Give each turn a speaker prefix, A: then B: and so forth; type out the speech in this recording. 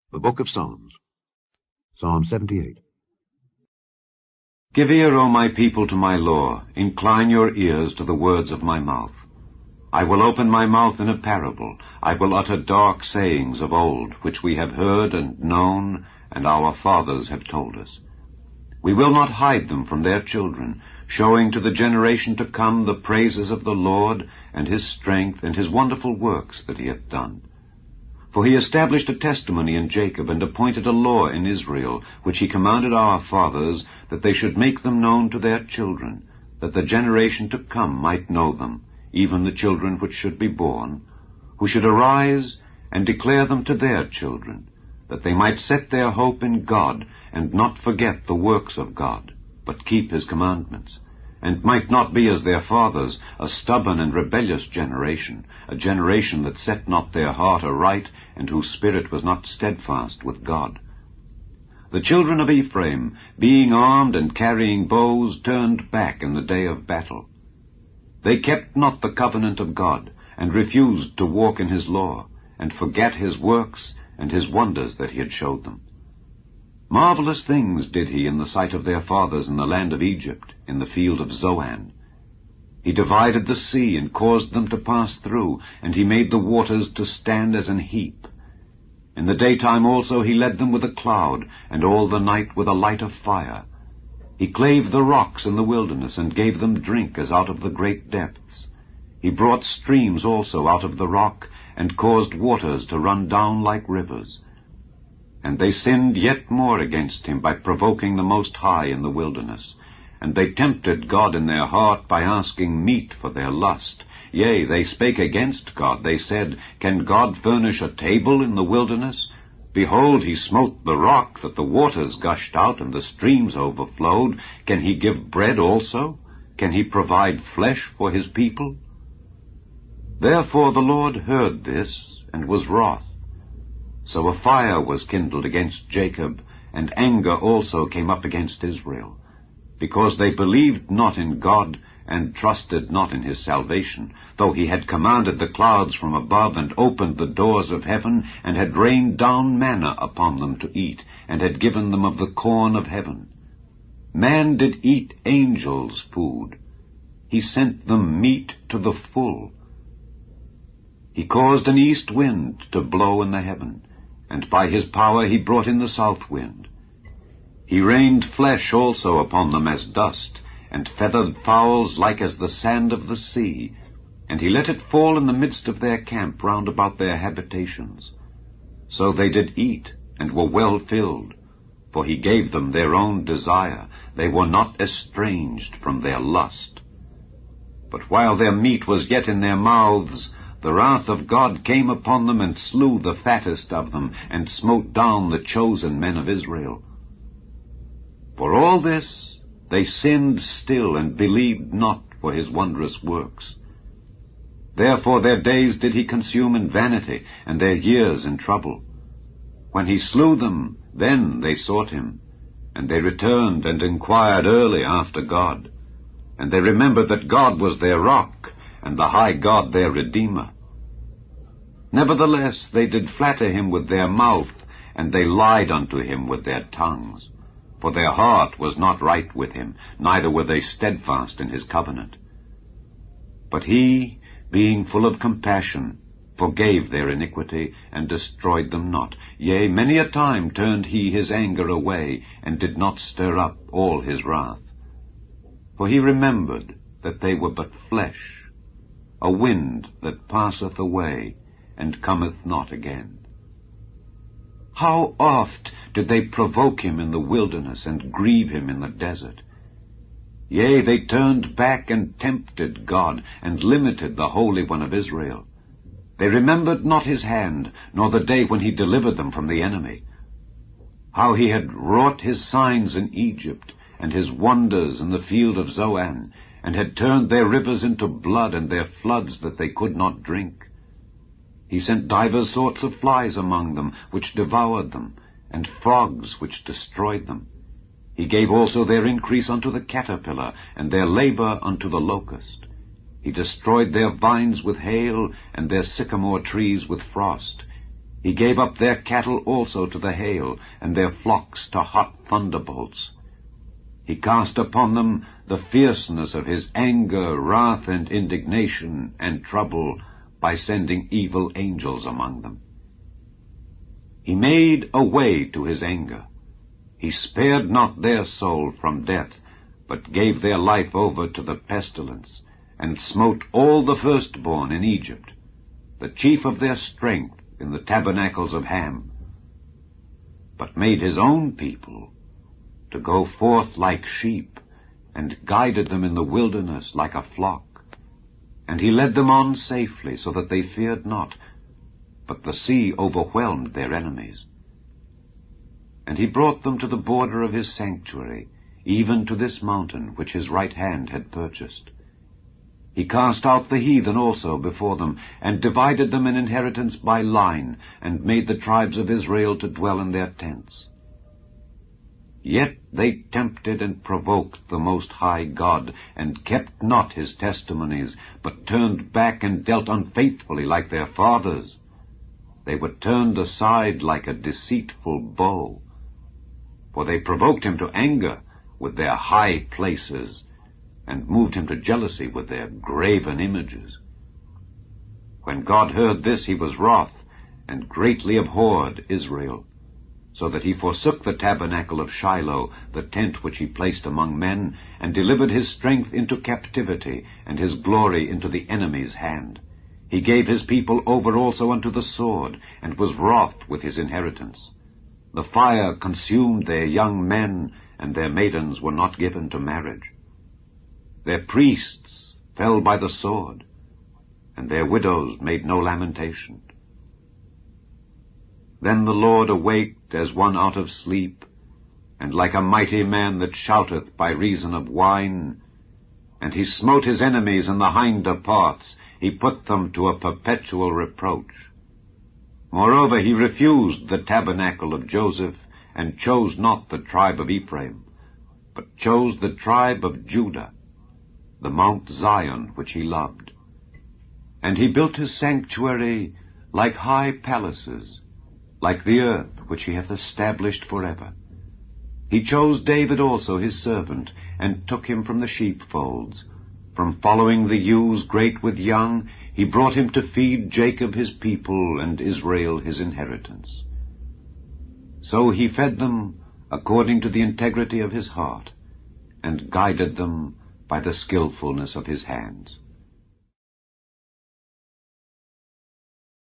A: The Book of Psalms. Psalm 78.
B: Give ear, O my people, to my law. Incline your ears to the words of my mouth. I will open my mouth in a parable. I will utter dark sayings of old, which we have heard and known, and our fathers have told us. We will not hide them from their children, showing to the generation to come the praises of the Lord, and his strength, and his wonderful works that he hath done. For he established a testimony in Jacob, and appointed a law in Israel, which he commanded our fathers, that they should make them known to their children, that the generation to come might know them, even the children which should be born, who should arise and declare them to their children, that they might set their hope in God, and not forget the works of God, but keep his commandments, and might not be as their fathers, a stubborn and rebellious generation, a generation that set not their heart aright, and whose spirit was not steadfast with God. The children of Ephraim, being armed and carrying bows, turned back in the day of battle. They kept not the covenant of God, and refused to walk in his law, and forget his works and his wonders that he had showed them. Marvelous things did he in the sight of their fathers in the land of Egypt, in the field of Zoan. He divided the sea, and caused them to pass through, and he made the waters to stand as an heap. In the daytime also he led them with a cloud, and all the night with a light of fire. He clave the rocks in the wilderness, and gave them drink as out of the great depths. He brought streams also out of the rock, and caused waters to run down like rivers. And they sinned yet more against him by provoking the Most High in the wilderness. And they tempted God in their heart by asking meat for their lust. Yea, they spake against God. They said, Can God furnish a table in the wilderness? Behold, he smote the rock, that the waters gushed out, and the streams overflowed. Can he give bread also? Can he provide flesh for his people? Therefore the Lord heard this, and was wroth. So a fire was kindled against Jacob, and anger also came up against Israel, because they believed not in God, and trusted not in his salvation, though he had commanded the clouds from above, and opened the doors of heaven, and had rained down manna upon them to eat, and had given them of the corn of heaven. Man did eat angels' food. He sent them meat to the full. He caused an east wind to blow in the heaven, and by his power he brought in the south wind. He rained flesh also upon them as dust, and feathered fowls like as the sand of the sea, and he let it fall in the midst of their camp round about their habitations. So they did eat, and were well filled, for he gave them their own desire. They were not estranged from their lust. But while their meat was yet in their mouths, the wrath of God came upon them, and slew the fattest of them, and smote down the chosen men of Israel. For all this they sinned still, and believed not for his wondrous works. Therefore their days did he consume in vanity, and their years in trouble. When he slew them, then they sought him, and they returned and inquired early after God. And they remembered that God was their rock, and the high God their Redeemer. Nevertheless they did flatter him with their mouth, and they lied unto him with their tongues. For their heart was not right with him, neither were they steadfast in his covenant. But he, being full of compassion, forgave their iniquity, and destroyed them not. Yea, many a time turned he his anger away, and did not stir up all his wrath. For he remembered that they were but flesh, a wind that passeth away, and cometh not again. How oft did they provoke him in the wilderness, and grieve him in the desert? Yea, they turned back and tempted God, and limited the Holy One of Israel. They remembered not his hand, nor the day when he delivered them from the enemy. How he had wrought his signs in Egypt, and his wonders in the field of Zoan, and had turned their rivers into blood, and their floods that they could not drink. He sent divers sorts of flies among them, which devoured them, and frogs which destroyed them. He gave also their increase unto the caterpillar, and their labor unto the locust. He destroyed their vines with hail, and their sycamore trees with frost. He gave up their cattle also to the hail, and their flocks to hot thunderbolts. He cast upon them the fierceness of his anger, wrath, and indignation, and trouble, by sending evil angels among them. He made a way to his anger. He spared not their soul from death, but gave their life over to the pestilence, and smote all the firstborn in Egypt, the chief of their strength in the tabernacles of Ham, but made his own people to go forth like sheep, and guided them in the wilderness like a flock. And he led them on safely, so that they feared not, but the sea overwhelmed their enemies. And he brought them to the border of his sanctuary, even to this mountain which his right hand had purchased. He cast out the heathen also before them, and divided them an inheritance by line, and made the tribes of Israel to dwell in their tents. Yet they tempted and provoked the Most High God, and kept not his testimonies, but turned back and dealt unfaithfully like their fathers. They were turned aside like a deceitful bow, for they provoked him to anger with their high places, and moved him to jealousy with their graven images. When God heard this, he was wroth, and greatly abhorred Israel, so that he forsook the tabernacle of Shiloh, the tent which he placed among men, and delivered his strength into captivity, and his glory into the enemy's hand. He gave his people over also unto the sword, and was wroth with his inheritance. The fire consumed their young men, and their maidens were not given to marriage. Their priests fell by the sword, and their widows made no lamentation. Then the Lord awaked as one out of sleep, and like a mighty man that shouteth by reason of wine. And he smote his enemies in the hinder parts, he put them to a perpetual reproach. Moreover, he refused the tabernacle of Joseph, and chose not the tribe of Ephraim, but chose the tribe of Judah, the Mount Zion which he loved. And he built his sanctuary like high palaces, like the earth which he hath established forever. He chose David also his servant, and took him from the sheepfolds. From following the ewes great with young, he brought him to feed Jacob his people, and Israel his inheritance. So he fed them according to the integrity of his heart, and guided them by the skillfulness of his hands.